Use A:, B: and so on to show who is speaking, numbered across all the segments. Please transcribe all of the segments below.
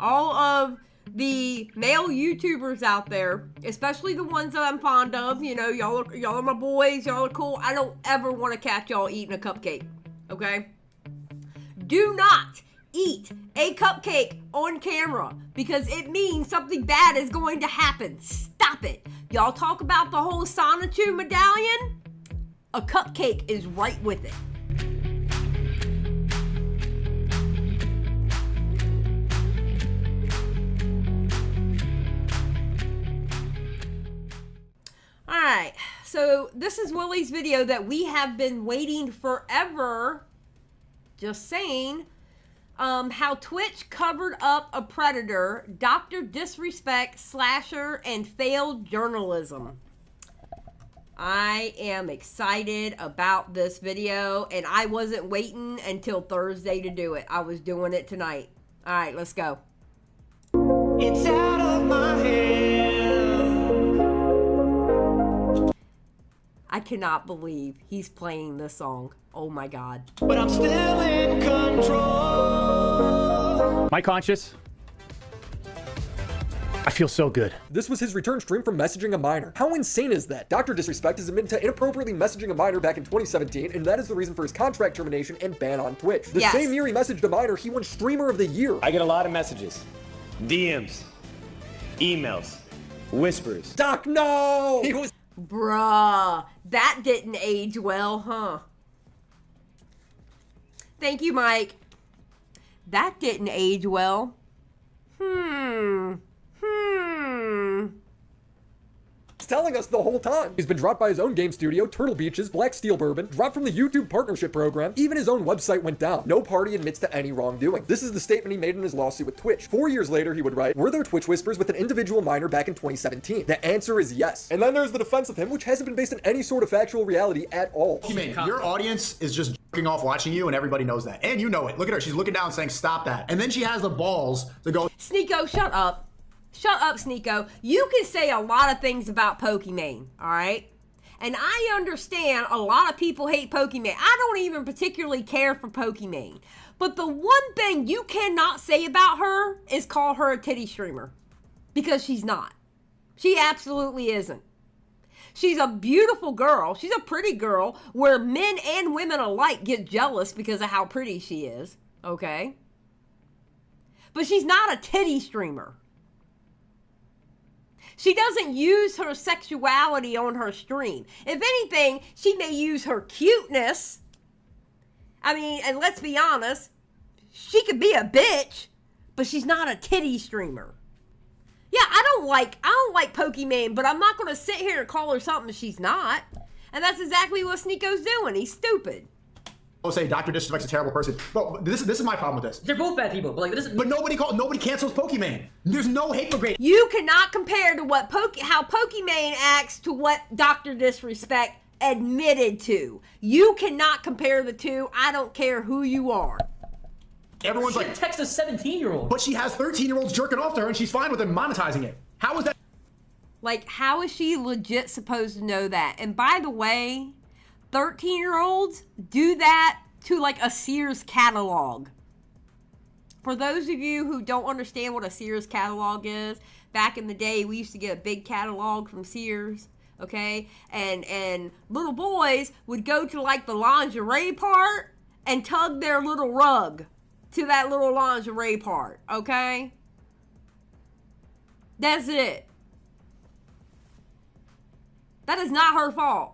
A: all of the male YouTubers out there, especially the ones that I'm fond of, you know, y'all are my boys, y'all are cool. I don't ever want to catch y'all eating a cupcake, okay? Do not eat a cupcake on camera because it means something bad is going to happen. Stop it. Y'all talk about the whole Sonichu medallion? A cupcake is right with it. Alright, so this is Willie's video that we have been waiting forever. Just saying. How Twitch covered up a predator, DrDisrespect, slasher, and failed journalism. I am excited about this video, and I wasn't waiting until Thursday to do it. I was doing it tonight. Alright, let's go. It's out of my head. I cannot believe he's playing this song. Oh my God.
B: But I'm still in control.
C: Am I conscious? I feel so good.
D: This was his return stream from messaging a minor. How insane is that? DrDisrespect is admitted to inappropriately messaging a minor back in 2017, and that is the reason for his contract termination and ban on Twitch. The same year he messaged a minor, he won Streamer of the Year.
E: I get a lot of messages, DMs, emails, whispers.
D: Doc, no! He was...
A: Bruh, that didn't age well, huh? Thank you, Mike. That didn't age well.
D: He's telling us the whole time. He's been dropped by his own game studio, Turtle Beaches, Black Steel Bourbon, dropped from the YouTube partnership program, even his own website went down. No party admits to any wrongdoing. This is the statement he made in his lawsuit with Twitch. 4 years later, he would write, were there Twitch whispers with an individual minor back in 2017? The answer is yes. And then there's the defense of him, which hasn't been based on any sort of factual reality at all.
F: Your audience is just jerking off watching you, and everybody knows that. And you know it. Look at her. She's looking down saying, stop that. And then she has the balls to go,
A: Sneeko, shut up. Shut up, Sneeko. You can say a lot of things about Pokimane, all right? And I understand a lot of people hate Pokimane. I don't even particularly care for Pokimane. But the one thing you cannot say about her is call her a titty streamer. Because she's not. She absolutely isn't. She's a beautiful girl. She's a pretty girl where men and women alike get jealous because of how pretty she is, okay? But she's not a titty streamer. She doesn't use her sexuality on her stream. If anything, she may use her cuteness. I mean, and let's be honest, she could be a bitch, but she's not a titty streamer. Yeah, I don't like Pokimane, but I'm not going to sit here and call her something she's not. And that's exactly what Sneeko's doing. He's stupid.
F: say DrDisrespect's a terrible person. But this is my problem with this.
G: They're both bad people, but like this is.
F: But nobody cancels Pokimane. There's no hate brigade.
A: You cannot compare to what how Pokimane acts to what DrDisrespect admitted to. You cannot compare the two. I don't care who you are.
F: Everyone's like,
G: text a 17-year-old.
F: But she has 13-year-olds jerking off to her and she's fine with them monetizing it. How is that?
A: Like, how is she legit supposed to know that? And by the way, 13-year-olds do that to like a Sears catalog. For those of you who don't understand what a Sears catalog is, back in the day, we used to get a big catalog from Sears, okay? And little boys would go to like the lingerie part and tug their little rug to that little lingerie part, okay? That's it. That is not her fault.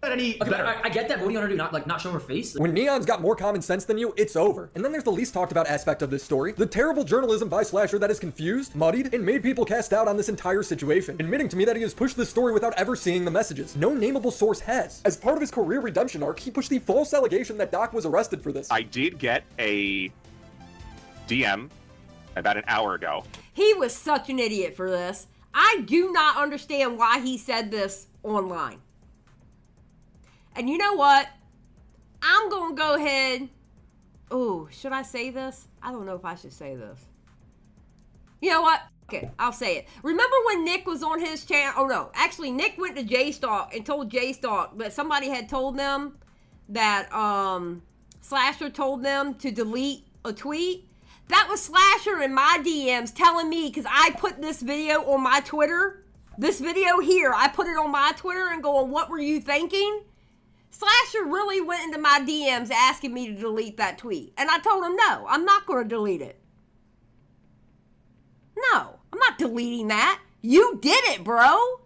G: Okay, but I get that, but what do you want her to do? Not show her face?
D: When Neon's got more common sense than you, it's over. And then there's the least talked about aspect of this story, the terrible journalism by Slasher that has confused, muddied, and made people cast doubt on this entire situation, admitting to me that he has pushed this story without ever seeing the messages. No nameable source has. As part of his career redemption arc, he pushed the false allegation that Doc was arrested for this.
H: I did get a DM about an hour ago.
A: He was such an idiot for this. I do not understand why he said this online. And you know what? I'm going to go ahead. Oh, should I say this? I don't know if I should say this. You know what? Okay, I'll say it. Remember when Nick was on his channel? Oh, no. Actually, Nick went to J-Stalk and told J-Stalk that somebody had told them that Slasher told them to delete a tweet. That was Slasher in my DMs telling me, because I put this video on my Twitter. This video here, I put it on my Twitter and going, what were you thinking? Slasher really went into my DMs asking me to delete that tweet. And I told him, no, I'm not going to delete it. No, I'm not deleting that. You did it, bro.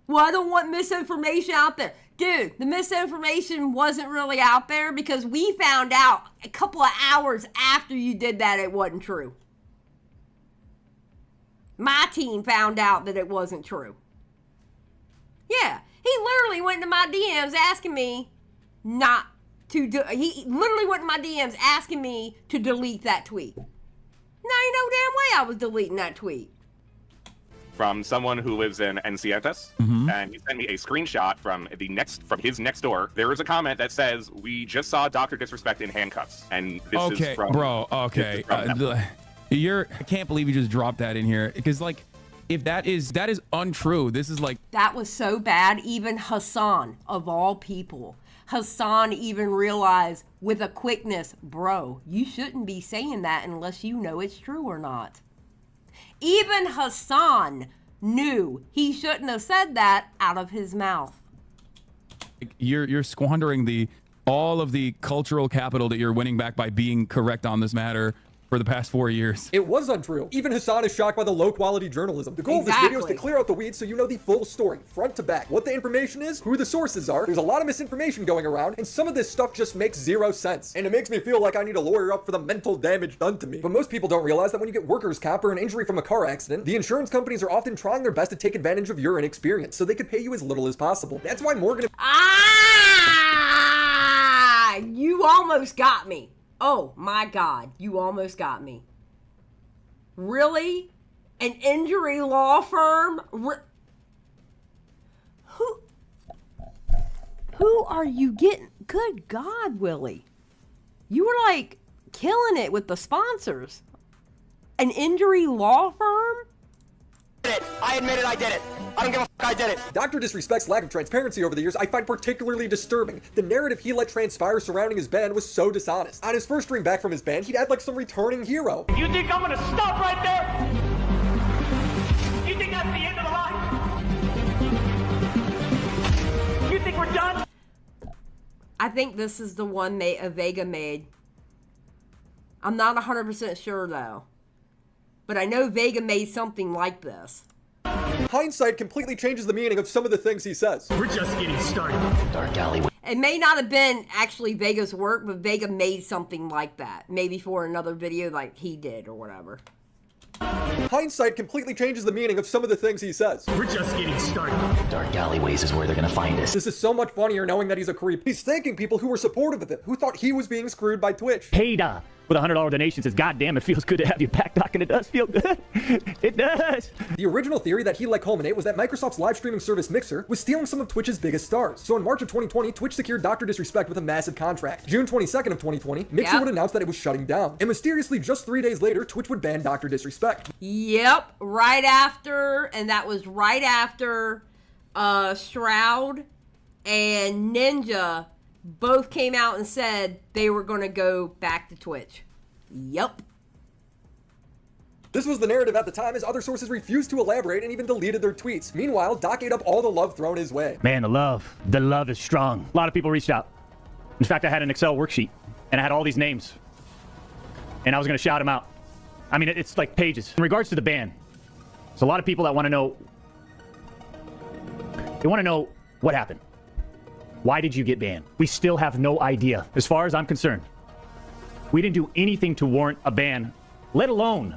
A: Well, I don't want misinformation out there. Dude, the misinformation wasn't really out there because we found out a couple of hours after you did that it wasn't true. My team found out that it wasn't true. Yeah, he literally went into my DMs asking me not to do. He literally went into my DMs asking me to delete that tweet. Now you know damn way I was deleting that tweet.
H: From someone who lives in Encientes, and he sent me a screenshot from his next door. There is a comment that says, "We just saw DrDisrespect in handcuffs," and this is from
B: bro. Okay, I can't believe you just dropped that in here because like, if that is untrue, this is like
A: that was so bad. Even Hassan, of all people, Hassan even realized with a quickness, bro, you shouldn't be saying that unless you know it's true or not. Even Hassan knew he shouldn't have said that out of his mouth.
B: you're squandering all of the cultural capital that you're winning back by being correct on this matter for the past 4 years.
D: It was untrue. Even Hassan is shocked by the low-quality journalism. The goal of this video is to clear out the weeds so you know the full story, front to back. What the information is, who the sources are. There's a lot of misinformation going around, and some of this stuff just makes zero sense. And it makes me feel like I need a lawyer up for the mental damage done to me. But most people don't realize that when you get workers' comp or an injury from a car accident, the insurance companies are often trying their best to take advantage of your inexperience, so they could pay you as little as possible. That's why Morgan...
A: You almost got me. Oh my God, you almost got me. Really? An injury law firm? Who are you getting? Good God, Willie. You were like killing it with the sponsors. An injury law firm?
C: I admit it, I did it. I don't give a fuck, I did it.
D: DrDisrespect's lack of transparency over the years I find particularly disturbing. The narrative he let transpire surrounding his band was so dishonest. On his first stream back from his band, he'd act like some returning hero.
C: You think I'm gonna stop right there? You think that's the end of the line? You think we're done?
A: I think this is the one Vega made. I'm not 100% sure though. But I know Vega made something like this.
D: Hindsight completely changes the meaning of some of the things he says.
C: We're just getting started. Dark alleyway.
A: It may not have been actually Vega's work, but Vega made something like that. Maybe for another video like he did or whatever.
D: Hindsight completely changes the meaning of some of the things he says.
C: We're just getting started. Dark alleyways is where they're gonna find us.
D: This is so much funnier knowing that he's a creep. He's thanking people who were supportive of him, who thought he was being screwed by Twitch.
I: Paid with a $100 donation says, God damn, it feels good to have you back, Doc, and it does feel good. It does.
D: The original theory that he let culminate was that Microsoft's live streaming service Mixer was stealing some of Twitch's biggest stars. So in March of 2020, Twitch secured DrDisrespect with a massive contract. June 22nd of 2020, Mixer would announce that it was shutting down. And mysteriously, just 3 days later, Twitch would ban DrDisrespect.
A: Yep, right after, and that was right after Shroud and Ninja both came out and said they were going to go back to Twitch. Yep.
D: This was the narrative at the time, as other sources refused to elaborate and even deleted their tweets. Meanwhile, Doc ate up all the love thrown his way.
I: Man, the love is strong. A lot of people reached out. In fact, I had an Excel worksheet, and I had all these names. And I was going to shout them out. I mean, it's like pages. In regards to the ban, there's a lot of people that want to know... They want to know what happened. Why did you get banned? We still have no idea. As far as I'm concerned, we didn't do anything to warrant a ban, let alone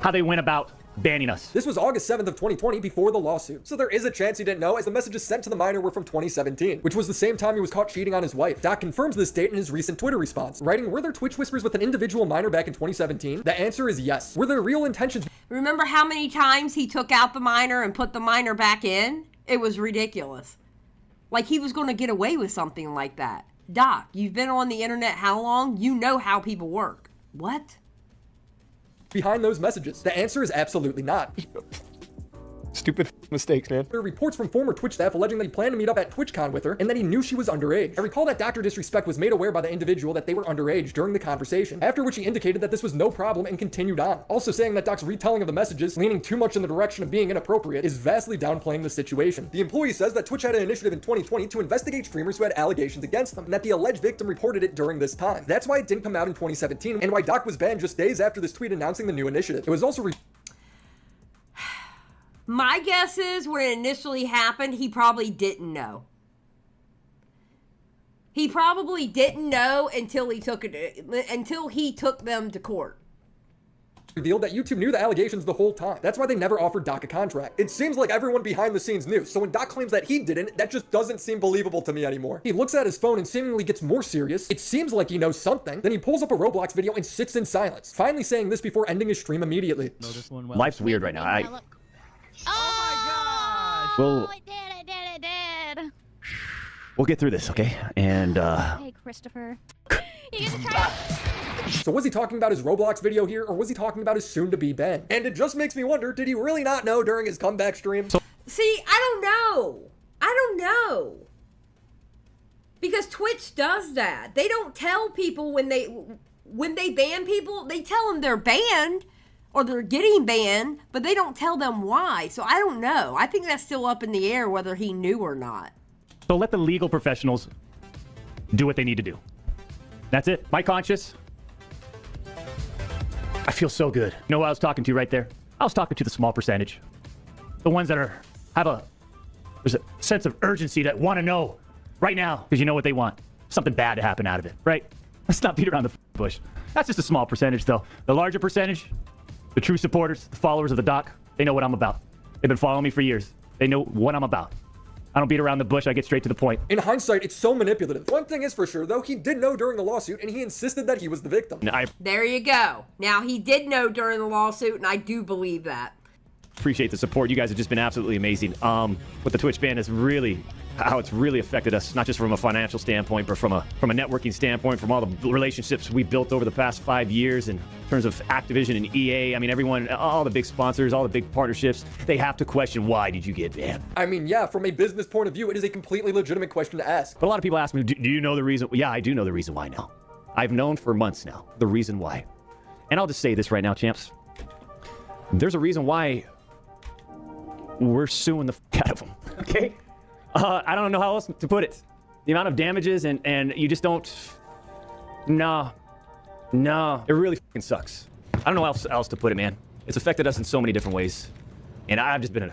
I: how they went about banning us.
D: This was August 7th of 2020 before the lawsuit. So there is a chance he didn't know, as the messages sent to the minor were from 2017, which was the same time he was caught cheating on his wife. Doc confirms this date in his recent Twitter response, writing, were there Twitch whispers with an individual minor back in 2017? The answer is yes. Were there real intentions?
A: Remember how many times he took out the minor and put the minor back in? It was ridiculous. Like he was going to get away with something like that. Doc, you've been on the internet how long? You know how people work. What?
D: Behind those messages? The answer is absolutely not. Stupid mistakes, man. There are reports from former Twitch staff alleging that he planned to meet up at TwitchCon with her and that he knew she was underage. I recall that DrDisrespect was made aware by the individual that they were underage during the conversation, after which he indicated that this was no problem and continued on. Also saying that Doc's retelling of the messages, leaning too much in the direction of being inappropriate, is vastly downplaying the situation. The employee says that Twitch had an initiative in 2020 to investigate streamers who had allegations against them, and that the alleged victim reported it during this time. That's why it didn't come out in 2017, and why Doc was banned just days after this tweet announcing the new initiative. It was also
A: My guess is when it initially happened, he probably didn't know. He probably didn't know until he took them to court.
D: Revealed that YouTube knew the allegations the whole time. That's why they never offered Doc a contract. It seems like everyone behind the scenes knew, so when Doc claims that he didn't, that just doesn't seem believable to me anymore. He looks at his phone and seemingly gets more serious. It seems like he knows something. Then he pulls up a Roblox video and sits in silence, finally saying this before ending his stream immediately.
I: Life's weird right now.
J: Well,
I: I did. We'll get through this, okay? And,
J: Hey, Christopher. You get to try.
D: So was he talking about his Roblox video here, or was he talking about his soon-to-be ban? And it just makes me wonder, did he really not know during his comeback stream?
A: See, I don't know. Because Twitch does that. They don't tell people when they ban people, they tell them they're banned or they're getting banned, but they don't tell them why. So I don't know. I think that's still up in the air whether he knew or not.
I: so let the legal professionals do what they need to do. That's it. My conscience. I feel so good. You know what I was talking to right there? I was talking to the small percentage. The ones that there's a sense of urgency that want to know right now because you know what they want. Something bad to happen out of it, right? Let's not beat around the bush. That's just a small percentage, though. The larger percentage, the true supporters, the followers of the doc, they know what I'm about. They've been following me for years. They know what I'm about. I don't beat around the bush. I get straight to the point.
D: In hindsight, it's so manipulative. One thing is for sure, though, he did know during the lawsuit, and he insisted that he was the victim.
A: There you go. Now, he did know during the lawsuit, and I do believe that.
I: Appreciate the support. You guys have just been absolutely amazing. What the Twitch ban is really, how it's really affected us, not just from a financial standpoint, but from a networking standpoint, from all the relationships we built over the past 5 years in terms of Activision and EA. I mean, everyone, all the big sponsors, all the big partnerships, they have to question, why did you get banned?
D: I mean, yeah, from a business point of view, it is a completely legitimate question to ask.
I: But a lot of people ask me, do you know the reason? Yeah, I do know the reason why now. I've known for months now the reason why. And I'll just say this right now, champs. There's a reason why we're suing the out of them, okay? I don't know how else to put it. The amount of damages and you just don't... No. It really fucking sucks. I don't know how else to put it, man. It's affected us in so many different ways. And I've just been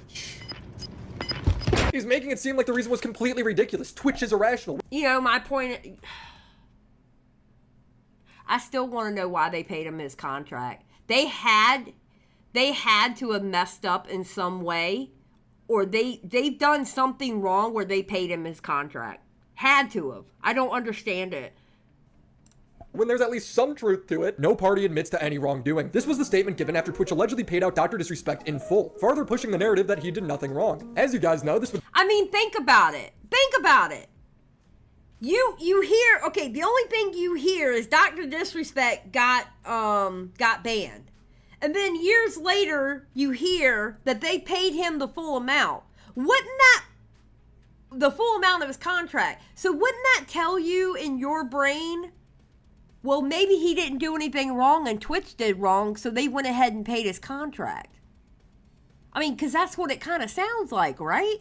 D: He's making it seem like the reason was completely ridiculous. Twitch is irrational.
A: You know, my point... I still want to know why they paid him his contract. They had to have messed up in some way, or they've done something wrong where they paid him his contract. Had to have. I don't understand it.
D: When there's at least some truth to it, no party admits to any wrongdoing. This was the statement given after Twitch allegedly paid out DrDisrespect in full, farther pushing the narrative that he did nothing wrong. As you guys know, this would...
A: I mean, think about it. Think about it. You hear, okay, the only thing you hear is DrDisrespect got banned. And then years later, you hear that they paid him the full amount. Wouldn't that, the full amount of his contract, so wouldn't that tell you in your brain, well, maybe he didn't do anything wrong and Twitch did wrong, so they went ahead and paid his contract? I mean, because that's what it kind of sounds like, right?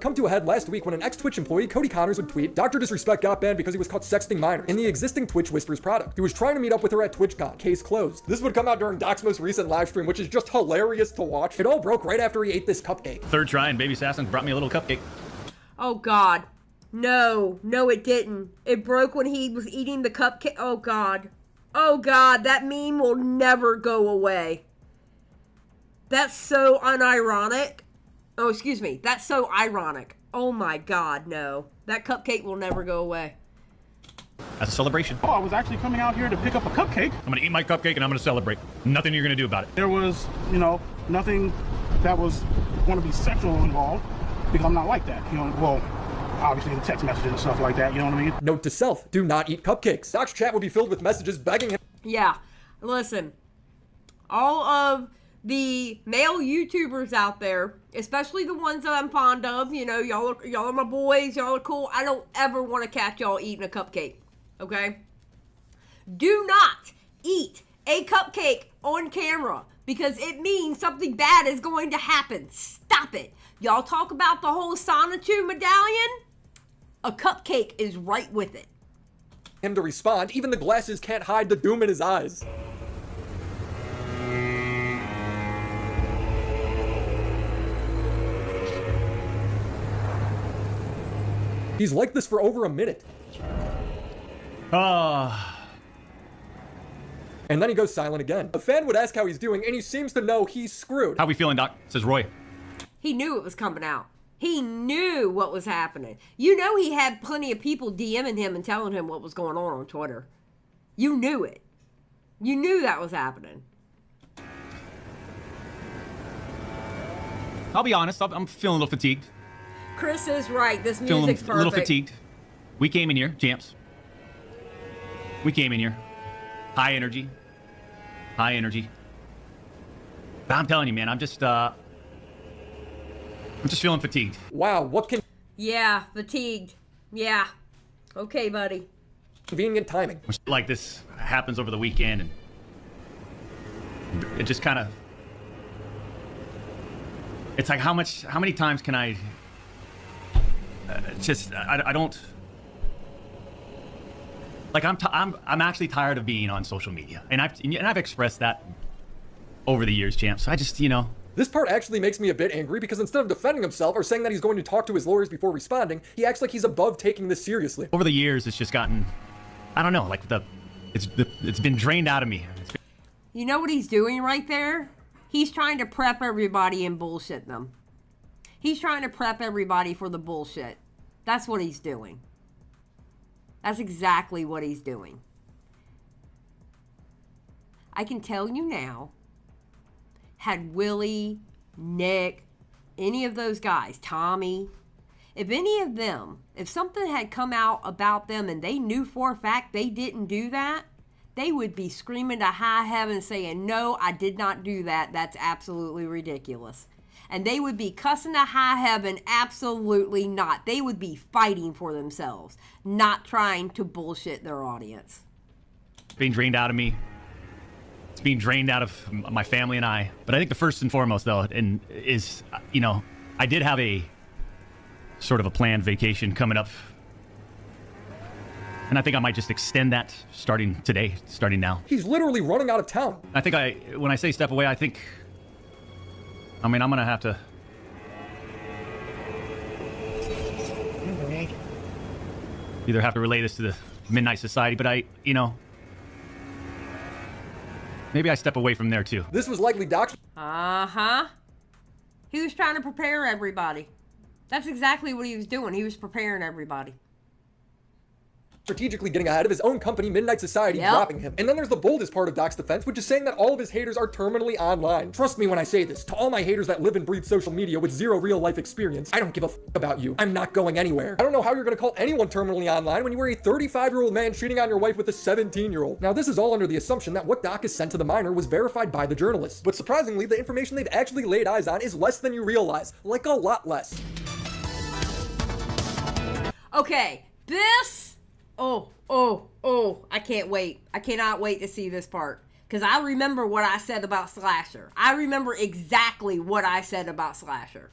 D: Come to a head last week when an ex-Twitch employee, Cody Connors, would tweet, DrDisrespect got banned because he was caught sexting minors in the existing Twitch Whispers product. He was trying to meet up with her at TwitchCon, case closed. This would come out during Doc's most recent live stream, which is just hilarious to watch. It all broke right after he ate this cupcake.
I: Third try and Baby Assassin brought me a little cupcake.
A: Oh God. No, it didn't. It broke when he was eating the cupcake. Oh God, that meme will never go away. That's so unironic. Oh, excuse me. That's so ironic. Oh my God, no. That cupcake will never go away.
I: That's a celebration.
C: Oh, I was actually coming out here to pick up a cupcake.
I: I'm gonna eat my cupcake and I'm gonna celebrate. Nothing you're gonna do about it.
C: There was, nothing that was going to be sexual involved because I'm not like that. Well, obviously the text messages and stuff like that, you know what I mean?
D: Note to self, do not eat cupcakes. Doc's chat would be filled with messages begging him.
A: Yeah, listen. All of the male YouTubers out there, especially the ones that I'm fond of, you know, y'all are my boys, y'all are cool. I don't ever want to catch y'all eating a cupcake, okay? Do not eat a cupcake on camera because it means something bad is going to happen. Stop it. Y'all talk about the whole Sonichu medallion? A cupcake is right with it.
D: Him to respond, even the glasses can't hide the doom in his eyes. He's like this for over a minute. And then he goes silent again. A fan would ask how he's doing, and he seems to know he's screwed.
I: How we feeling, Doc? Says Roy.
A: He knew it was coming out. He knew what was happening. You know he had plenty of people DMing him and telling him what was going on Twitter. You knew it. You knew that was happening.
I: I'll be honest, I'm feeling a little fatigued.
A: Chris is right. This music's
I: Feeling
A: perfect.
I: a little fatigued. We came in here, champs. We came in here. High energy. High energy. But I'm telling you, man, I'm just feeling fatigued.
D: Wow, what
A: Yeah, fatigued. Yeah. Okay, buddy.
D: convenient timing.
I: Like this happens over the weekend, and it just kind of... It's like, how many times can I... I don't... Like, I'm actually tired of being on social media, and I've expressed that over the years, champ. So I just, you know.
D: This part actually makes me a bit angry because instead of defending himself or saying that he's going to talk to his lawyers before responding, he acts like he's above taking this seriously.
I: Over the years, it's just gotten, I don't know, like it's been drained out of me.
A: You know what he's doing right there? He's trying to prep everybody and bullshit them. He's trying to prep everybody for the bullshit. That's what he's doing. That's exactly what he's doing. I can tell you now, had Willie, Nick, any of those guys, Tommy, if any of them, if something had come out about them and they knew for a fact they didn't do that, they would be screaming to high heaven saying, no, I did not do that. That's absolutely ridiculous. And they would be cussing to high heaven, absolutely not. They would be fighting for themselves, not trying to bullshit their audience.
I: It's being drained out of me. It's being drained out of my family and I. But I think the first and foremost, though, is, you know, I did have a sort of a planned vacation coming up. And I think I might just extend that starting today, starting now.
D: He's literally running out of town.
I: I think when I say step away, I'm going to have to... either have to relay this to the Midnight Society, but maybe I step away from there too.
D: This was likely Doc's...
A: Uh-huh. He was trying to prepare everybody. That's exactly what he was doing. He was preparing everybody.
D: strategically getting ahead of his own company, Midnight Society, dropping him. And then there's the boldest part of Doc's defense, which is saying that all of his haters are terminally online. Trust me when I say this, to all my haters that live and breathe social media with zero real life experience, I don't give a f about you. I'm not going anywhere. I don't know how you're gonna call anyone terminally online when you were a 35-year-old man cheating on your wife with a 17-year-old. Now this is all under the assumption that what Doc has sent to the minor was verified by the journalist. But surprisingly, the information they've actually laid eyes on is less than you realize. Like a lot less.
A: Okay, this... I can't wait. I cannot wait to see this part. Because I remember what I said about Slasher. I remember exactly what I said about Slasher.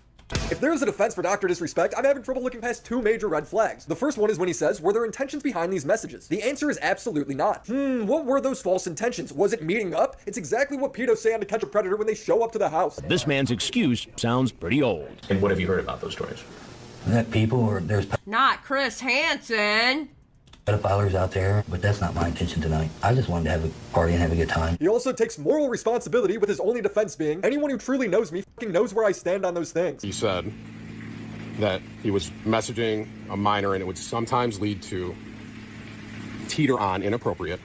D: If there is a defense for DrDisrespect, I'm having trouble looking past two major red flags. The first one is when he says, were there intentions behind these messages? The answer is absolutely not. What were those false intentions? Was it meeting up? It's exactly what pedos say on To Catch a Predator when they show up to the house.
K: This man's excuse sounds pretty old.
L: And what have you heard about those stories?
M: That people, or there's
A: Not Chris Hansen.
M: pedophiles out there, but that's not my intention tonight. I just wanted to have a party and have a good time.
D: He also takes moral responsibility, with his only defense being, anyone who truly knows me fucking knows where I stand on those things.
N: He said that he was messaging a minor and it would sometimes lead to teeter on inappropriate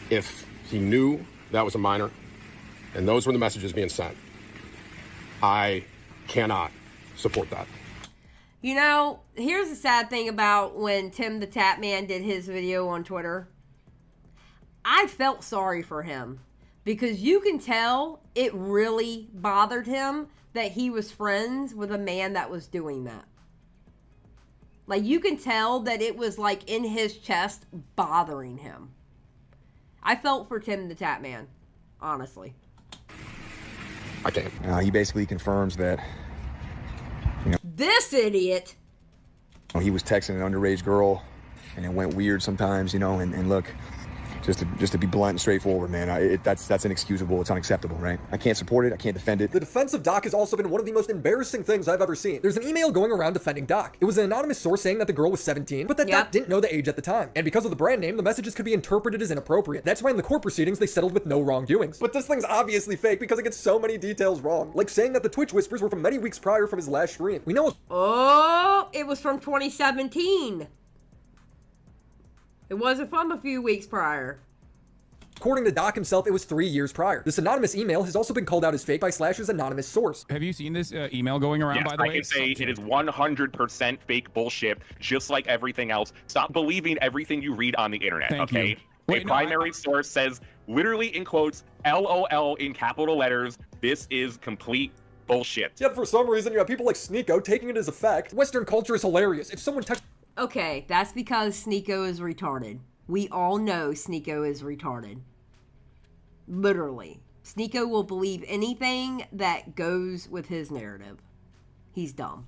N: if he knew that was a minor and those were the messages being sent. I cannot support that.
A: You know, here's the sad thing about when Tim the Tap Man did his video on Twitter. I felt sorry for him Because you can tell it really bothered him that he was friends with a man that was doing that. Like, you can tell that it was, like, in his chest bothering him. I felt for Tim the Tap Man, honestly.
L: I can't. He basically confirms that,
A: This idiot!
L: he was texting an underage girl, and it went weird sometimes, and look, just to be blunt and straightforward, man, that's inexcusable. It's unacceptable, right? I can't support it. I can't defend it.
D: The defense of Doc has also been one of the most embarrassing things I've ever seen. There's an email going around defending Doc. It was an anonymous source saying that the girl was 17, but that Doc didn't know the age at the time. And because of the brand name, the messages could be interpreted as inappropriate. That's why in the court proceedings, they settled with no wrongdoings. But this thing's obviously fake because it gets so many details wrong. Like saying that the Twitch whispers were from many weeks prior from his last stream. We know.
A: Oh, it was from 2017. It wasn't from a few weeks prior.
D: According to Doc himself, it was 3 years prior. This anonymous email has also been called out as fake by Slash's anonymous source.
B: Have you seen this email going around, by the way?
H: I can say it is 100% fake bullshit, just like everything else. Stop believing everything you read on the internet, okay? A primary source says, literally in quotes, LOL in capital letters, this is complete bullshit.
D: Yet for some reason, you have people like Sneeko taking it as a fact. Western culture is hilarious. If someone texts...
A: Okay, that's because Sneeko is retarded. We all know Sneeko is retarded. Literally. Sneeko will believe anything that goes with his narrative. He's dumb.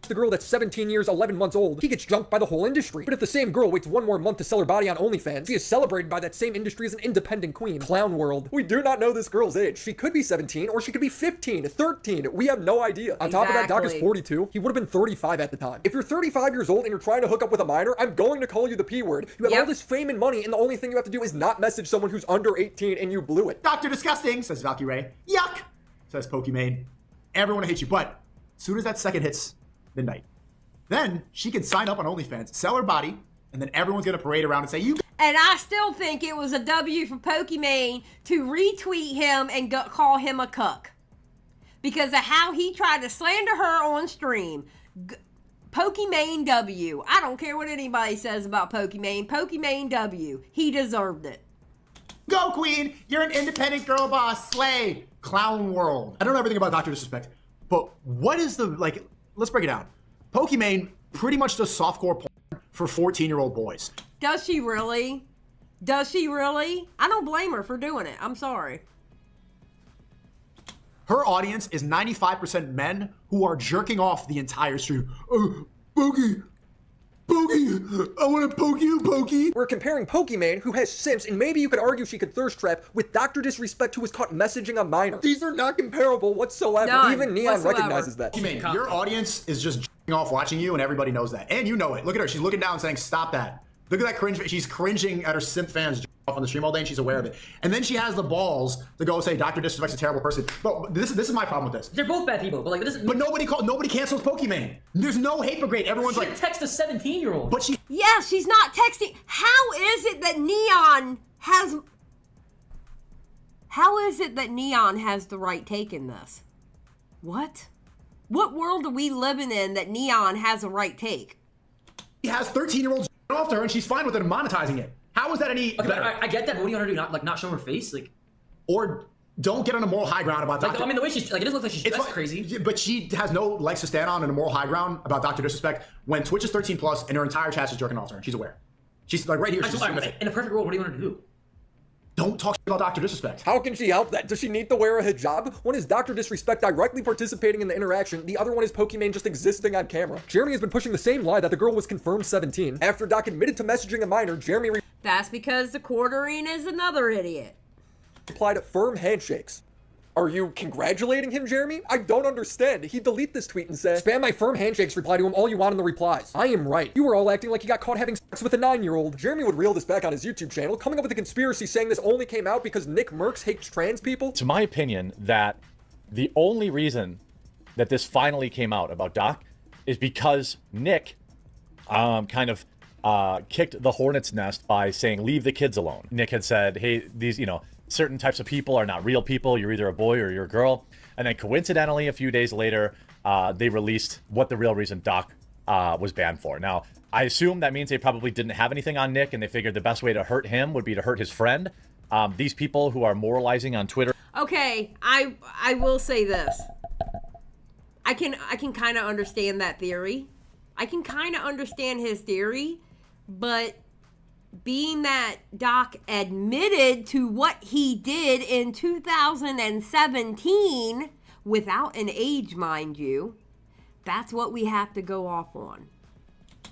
D: The girl that's 17 years, 11 months old, he gets jumped by the whole industry. But if the same girl waits 1 more month to sell her body on OnlyFans, she is celebrated by that same industry as an independent queen. Clown world. We do not know this girl's age. She could be 17 or she could be 15, 13. We have no idea. On top of that, Doc is 42. He would have been 35 at the time. If you're 35 years old and you're trying to hook up with a minor, I'm going to call you the P word. You have all this fame and money, and the only thing you have to do is not message someone who's under 18, and you blew it.
F: Dr. Disgusting, says Valkyrie. Yuck, says Pokimane. Everyone hates you, but as soon as that second hits midnight, then she can sign up on OnlyFans, sell her body, and then everyone's gonna parade around and say, you.
A: And I still think it was a W for Pokimane to retweet him and call him a cuck. Because of how he tried to slander her on stream. Pokimane W. I don't care what anybody says about Pokimane. Pokimane W. He deserved it.
F: Go, queen! You're an independent girl boss. Slay! Clown world. I don't know everything about Dr. Disrespect, but what is the, let's break it down. Pokimane pretty much does softcore porn for 14-year-old boys.
A: Does she really? Does she really? I don't blame her for doing it. I'm sorry.
F: Her audience is 95% men who are jerking off the entire stream. Pokey, I want to poke you, Pokey.
D: We're comparing Pokimane, who has simps, and maybe you could argue she could thirst trap, with Dr. Disrespect, who was caught messaging a minor. These are not comparable whatsoever.
A: None
D: Even Neon
A: whatsoever.
F: recognizes that. Pokimane, your audience is just jerking off watching you, and everybody knows that. And you know it. Look at her. She's looking down saying, stop that. Look at that cringe. She's cringing at her simp fans off on the stream all day, and she's aware of it. And then she has the balls to go say Dr. Disrespect's a terrible person. But this is my problem with this.
G: They're both bad people, but
F: But nobody cancels Pokimane. There's no hate brigade. Everyone's like,
G: text a 17-year-old.
F: But she.
A: Yeah, she's not texting. How is it that Neon has? How is it that Neon has the right take in this? What? What world are we living in that Neon has a right take?
F: He has 13-year-olds off to her, and she's fine with it and monetizing it. How is that any better?
G: I get that, but what do you want her to do? Not show her face?
F: Or don't get on a moral high ground about Dr.
G: I mean, the way she's, it doesn't look like she's dressed crazy.
F: But she has no legs to stand on in a moral high ground about Dr. Disrespect when Twitch is 13 plus and her entire chat is jerking off to her, and she's aware. She's like right here. She's
G: in a perfect world, what do you want her to do?
F: Don't talk about Dr. Disrespect.
D: How can she help that? Does she need to wear a hijab? One is Dr. Disrespect directly participating in the interaction. The other one is Pokimane just existing on camera. Jeremy has been pushing the same lie that the girl was confirmed 17. After Doc admitted to messaging a minor, Jeremy
A: That's because the quartering is another idiot.
D: replied firm handshakes. Are you congratulating him, Jeremy? I don't understand. He deleted this tweet and said, spam my firm handshakes reply to him all you want in the replies. I am right. You were all acting like he got caught having sex with a 9-year-old. Jeremy would reel this back on his YouTube channel, coming up with a conspiracy saying this only came out because Nick Merckx hates trans people.
O: To my opinion, that the only reason that this finally came out about Doc is because Nick kind of kicked the hornet's nest by saying, leave the kids alone. Nick had said, hey, these, certain types of people are not real people. You're either a boy or you're a girl. And then coincidentally, a few days later, they released what the real reason Doc was banned for. Now, I assume that means they probably didn't have anything on Nick, and they figured the best way to hurt him would be to hurt his friend. These people who are moralizing on Twitter.
A: Okay, I will say this. I can kind of understand that theory. I can kind of understand his theory, but being that Doc admitted to what he did in 2017 without an age, mind you, that's what we have to go off on.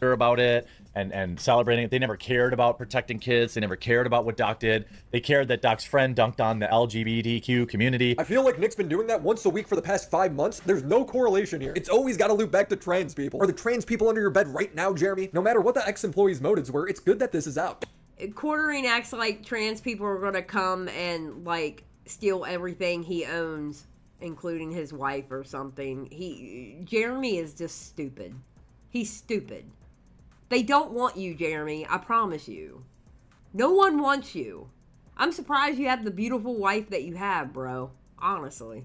O: About it and celebrating it. They never cared about protecting kids. They never cared about what Doc did. They cared that Doc's friend dunked on the LGBTQ community.
D: I feel like Nick's been doing that once a week for the past 5 months. There's no correlation here. It's always got to loop back to trans people. Are the trans people under your bed right now, Jeremy? No matter what the ex-employee's motives were, it's good that this is out.
A: Quartering acts like trans people are going to come and like steal everything he owns, including his wife or something. Jeremy is just stupid. He's stupid. They don't want you, Jeremy. I promise you. No one wants you. I'm surprised you have the beautiful wife that you have, bro. Honestly.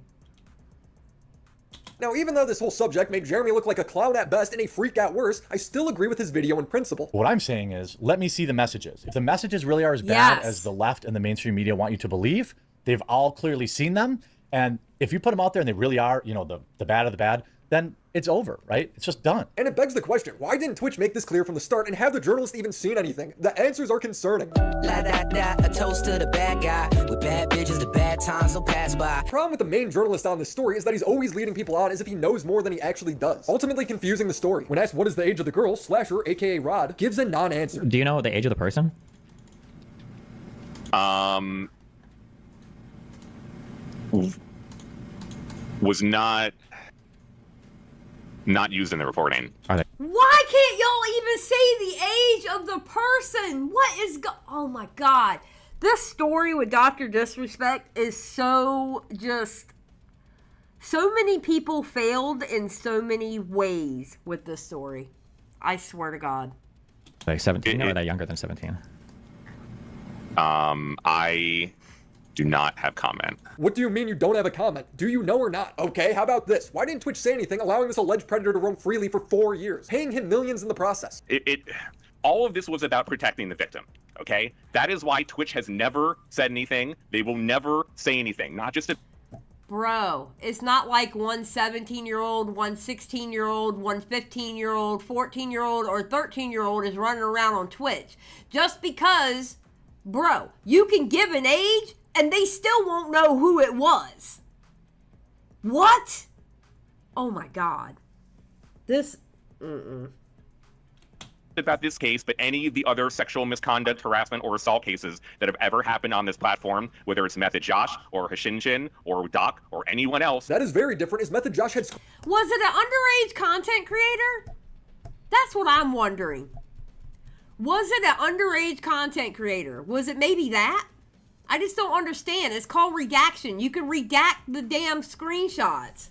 D: Now, even though this whole subject made Jeremy look like a clown at best and a freak at worst, I still agree with his video in principle.
O: What I'm saying is, let me see the messages. If the messages really are as bad as the left and the mainstream media want you to believe, they've all clearly seen them. And if you put them out there and they really are, you know, the bad of the bad, then it's over, right? It's just done.
D: And it begs the question, why didn't Twitch make this clear from the start and have the journalist even seen anything? The answers are concerning.
P: La da da, a toast to the bad guy. With bad bitches, the bad times will pass by.
D: The problem with the main journalist on this story is that he's always leading people on as if he knows more than he actually does, ultimately confusing the story. When asked what is the age of the girl, Slasher, aka Rod, gives a non-answer.
Q: Do you know the age of the person?
H: Was not used in the reporting.
A: Why can't y'all even say the age of the person? What is oh my god. This story with DrDisrespect is so many people failed in so many ways with this story. I swear to God.
Q: Like 17 or are they younger than 17?
H: I do not have comment.
D: What do you mean you don't have a comment? Do you know or not? Okay, how about this? Why didn't Twitch say anything allowing this alleged predator to roam freely for 4 years, paying him millions in the process?
H: All of this was about protecting the victim, okay? That is why Twitch has never said anything. They will never say anything, not just a...
A: Bro, it's not like one 17-year-old, one 16-year-old, one 15-year-old, 14-year-old, or 13-year-old is running around on Twitch. Just because, bro, you can give an age and they still won't know who it was. What? Oh my God. This,
H: about this case, but any of the other sexual misconduct, harassment, or assault cases that have ever happened on this platform, whether it's Method Josh or Hashinjin or Doc or anyone else.
D: That is very different, as Method Josh had...
A: Was it an underage content creator? That's what I'm wondering. Was it an underage content creator? Was it maybe that? I just don't understand. It's called redaction. You can redact the damn screenshots.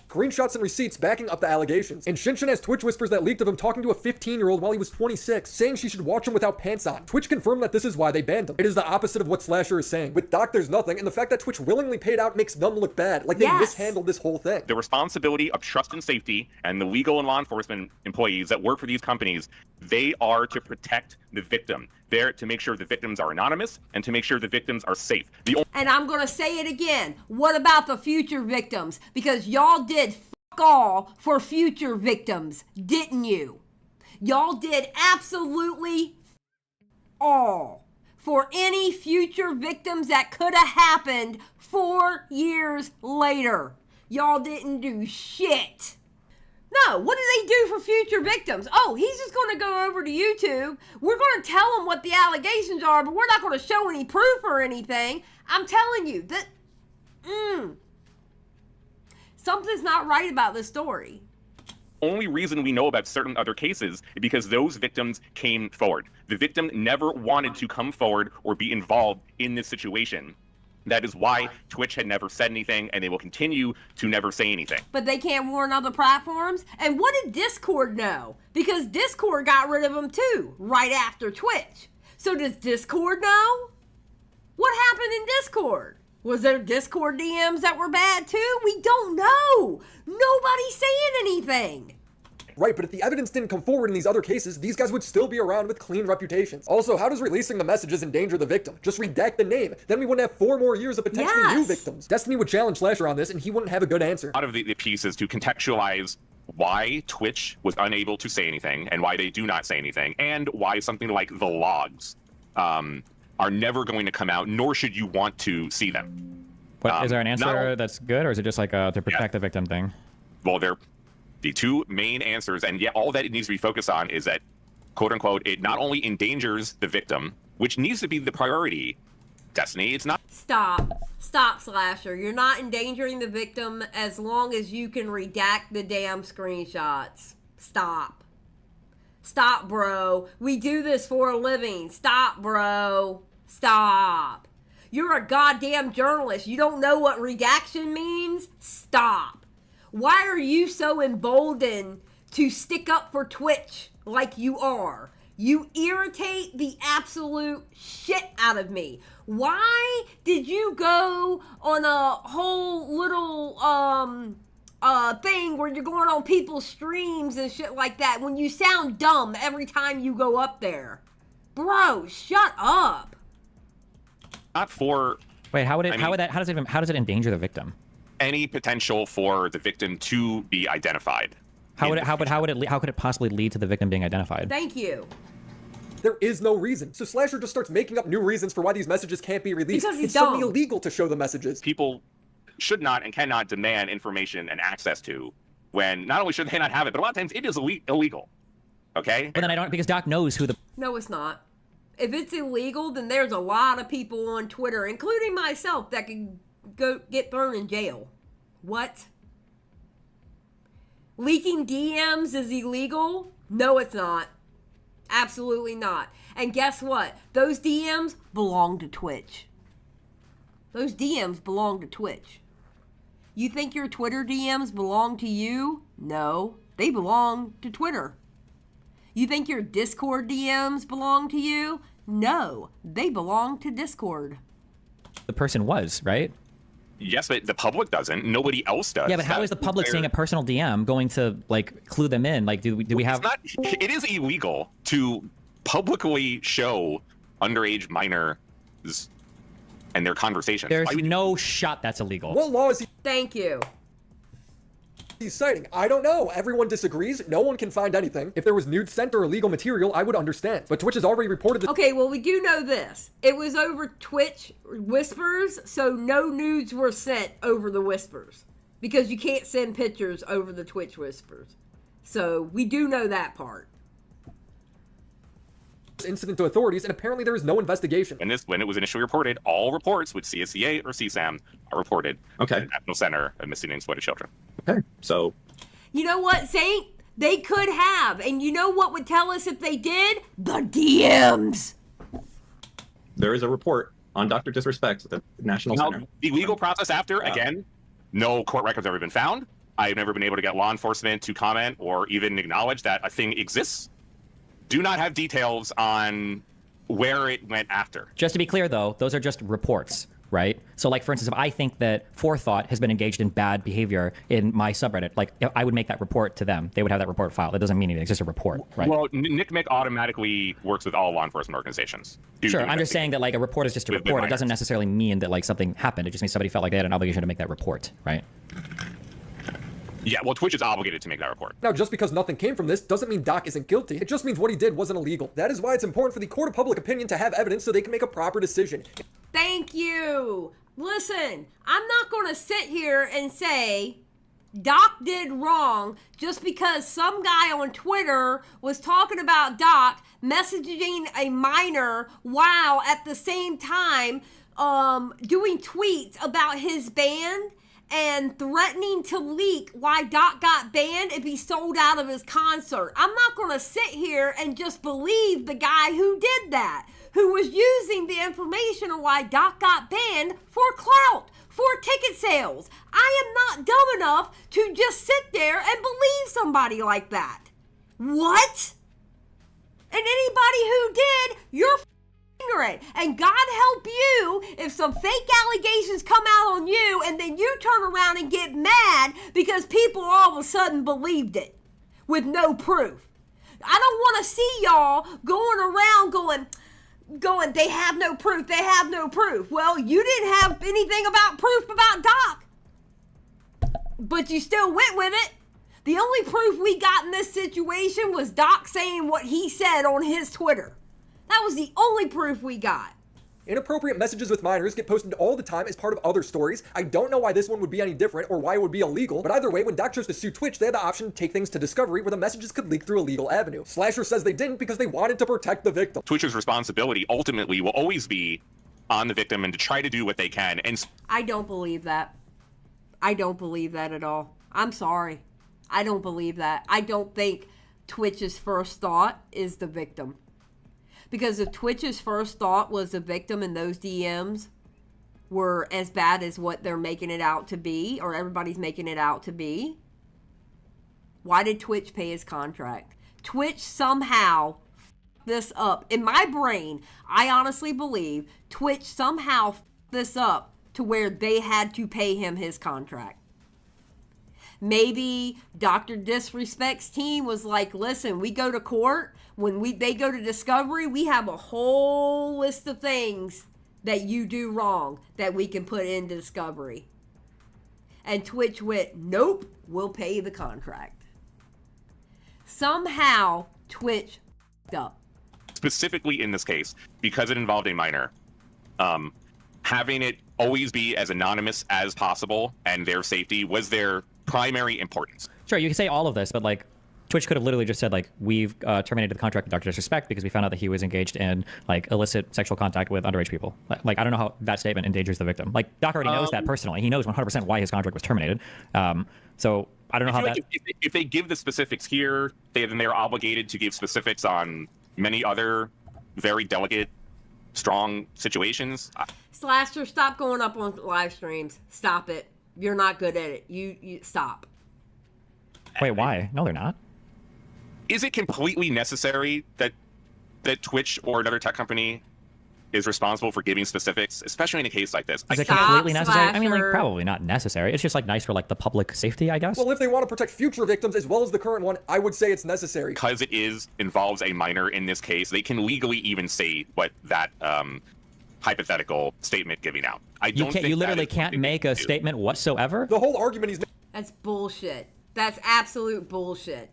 D: Screenshots and receipts backing up the allegations. And Shinshin has Twitch whispers that leaked of him talking to a 15-year-old while he was 26, saying she should watch him without pants on. Twitch confirmed that this is why they banned him. It is the opposite of what Slasher is saying. With Doc, there's nothing, and the fact that Twitch willingly paid out makes them look bad, like they mishandled this whole thing.
H: The responsibility of trust and safety and the legal and law enforcement employees that work for these companies, they are to protect the victim. They're to make sure the victims are anonymous and to make sure the victims are safe.
A: And I'm going to say it again. What about the future victims? Because y'all did fuck all for future victims, didn't you? Y'all did absolutely all for any future victims that could have happened 4 years later. Y'all didn't do shit. No, what do they do for future victims? Oh, he's just going to go over to YouTube. We're going to tell him what the allegations are, but we're not going to show any proof or anything. I'm telling you that something's not right about this story.
H: Only reason we know about certain other cases is because those victims came forward. The victim never wanted to come forward or be involved in this situation. That is why Twitch had never said anything, and they will continue to never say anything.
A: But they can't warn other platforms? And what did Discord know? Because Discord got rid of them too, right after Twitch. So does Discord know? What happened in Discord? Was there Discord DMs that were bad too? We don't know. Nobody's saying anything.
D: Right, but if the evidence didn't come forward in these other cases, these guys would still be around with clean reputations. Also, how does releasing the messages endanger the victim? Just redact the name. Then we wouldn't have 4 more years of potentially new victims. Destiny would challenge Slasher on this, and he wouldn't have a good answer.
H: A lot of the piece is to contextualize why Twitch was unable to say anything and why they do not say anything, and why something like the logs are never going to come out, nor should you want to see them.
Q: But is there an answer that's good, or is it just like to protect the victim thing?
H: Well, they're the two main answers, and yet all that it needs to be focused on is that, quote unquote, it not only endangers the victim, which needs to be the priority, Destiny, it's not.
A: Stop, Slasher. You're not endangering the victim as long as you can redact the damn screenshots. Stop, bro. We do this for a living. Stop, bro. Stop. You're a goddamn journalist. You don't know what redaction means? Stop. Why are you so emboldened to stick up for Twitch like you are? You irritate the absolute shit out of me. Why did you go on a whole little thing where you're going on people's streams and shit like that when you sound dumb every time you go up there? Bro, shut up.
H: Not for.
Q: Wait, how does it endanger the victim?
H: Any potential for the victim to be identified.
Q: How could it possibly lead to the victim being identified?
A: Thank you.
D: There is no reason. So Slasher just starts making up new reasons for why these messages can't be released.
A: Because he's
D: it's suddenly illegal to show the messages.
H: People should not and cannot demand information and access to when not only should they not have it, but a lot of times it is illegal. Okay?
Q: But then because Doc knows who the...
A: No, it's not. If it's illegal, then there's a lot of people on Twitter, including myself, that can get thrown in jail. What? Leaking DMs is illegal? No, it's not. Absolutely not. And guess what? Those DMs belong to Twitch. Those DMs belong to Twitch. You think your Twitter DMs belong to you? No, they belong to Twitter. You think your Discord DMs belong to you? No, they belong to Discord.
Q: The person was, right?
H: Yes, but the public doesn't. Nobody else does.
Q: Yeah, but how is the public seeing a personal DM going to like clue them in? Like, do we have?
H: It is illegal to publicly show underage minors and their conversations.
Q: There's no shot that's illegal.
D: What law is he?
A: Thank you.
D: He's citing? I don't know. Everyone disagrees. No one can find anything. If there was nude sent or illegal material, I would understand. But Twitch has already reported that.
A: Okay, well, we do know this. It was over Twitch whispers, so no nudes were sent over the whispers. Because you can't send pictures over the Twitch whispers. So we do know that part.
D: Incident to authorities, and apparently there is no investigation.
H: And when it was initially reported, all reports with CSCA or CSAM are reported to the National Center of Missing and Exploited Children.
E: Okay, so...
A: You know what, Saint? They could have. And you know what would tell us if they did? The DMs!
E: There is a report on Dr. Disrespect at the National Center.
H: The legal process after, again, no court records have ever been found. I've never been able to get law enforcement to comment or even acknowledge that a thing exists. Do not have details on where it went after.
Q: Just to be clear, though, those are just reports, right? So, like, for instance, if I think that Forethought has been engaged in bad behavior in my subreddit, like, I would make that report to them. They would have that report filed. It doesn't mean anything. It's just a report, right?
H: Well, Nick Mick automatically works with all law enforcement organizations.
Q: Sure, I'm just saying that, like, a report is just a report. It doesn't necessarily mean that, like, something happened. It just means somebody felt like they had an obligation to make that report, right?
H: Yeah, well, Twitch is obligated to make that report.
D: Now, just because nothing came from this doesn't mean Doc isn't guilty. It just means what he did wasn't illegal. That is why it's important for the court of public opinion to have evidence so they can make a proper decision.
A: Thank you. Listen, I'm not going to sit here and say Doc did wrong just because some guy on Twitter was talking about Doc messaging a minor while at the same time doing tweets about his band and threatening to leak why Doc got banned if he sold out of his concert. I'm not going to sit here and just believe the guy who did that, who was using the information on why Doc got banned for clout, for ticket sales. I am not dumb enough to just sit there and believe somebody like that. What? And anybody who did, you're ignorant. And God help you if some fake allegations come out on you and then you turn around and get mad because people all of a sudden believed it. with no proof. I don't want to see y'all going around going, they have no proof, they have no proof. Well, you didn't have anything about proof about Doc, but you still went with it. The only proof we got in this situation was Doc saying what he said on his Twitter. That was the only proof we got.
D: Inappropriate messages with minors get posted all the time as part of other stories. I don't know why this one would be any different or why it would be illegal, but either way, when Doc chose to sue Twitch, they had the option to take things to discovery where the messages could leak through a legal avenue. Slasher says they didn't because they wanted to protect the victim.
H: Twitch's responsibility ultimately will always be on the victim and to try to do what they can. And
A: I don't believe that. I don't believe that at all. I'm sorry. I don't believe that. I don't think Twitch's first thought is the victim. Because if Twitch's first thought was the victim and those DMs were as bad as what they're making it out to be, or everybody's making it out to be, why did Twitch pay his contract? Twitch somehow f***ed this up. In my brain, I honestly believe Twitch somehow f***ed this up to where they had to pay him his contract. Maybe DrDisrespect's team was like, listen, we go to court. When they go to discovery, we have a whole list of things that you do wrong that we can put into discovery. And Twitch went, nope, we'll pay the contract. Somehow, Twitch f***ed up.
H: specifically in this case, because it involved a minor, having it always be as anonymous as possible and their safety was their primary importance.
Q: Sure, you can say all of this, but like Twitch could have literally just said like, we've terminated the contract with DrDisrespect because we found out that he was engaged in like illicit sexual contact with underage people. Like I don't know how that statement endangers the victim. Like Doc already knows that personally. He knows 100% why his contract was terminated. So I don't know how that.
H: Like if they give the specifics here, then they're obligated to give specifics on many other very delicate, strong situations.
A: Slasher, stop going up on live streams. Stop it. You're not good at it. You stop.
Q: Wait, why? No, they're not.
H: Is it completely necessary that Twitch or another tech company is responsible for giving specifics, especially in a case like this?
Q: Is it completely necessary? I mean, like, probably not necessary. It's just like nice for like the public safety, I guess.
D: Well, if they want to protect future victims as well as the current one, I would say it's necessary.
H: Because it involves a minor in this case, they can legally even say what that hypothetical statement giving out.
Q: You literally can't make a statement whatsoever.
D: The whole argument is
A: that's bullshit. That's absolute bullshit.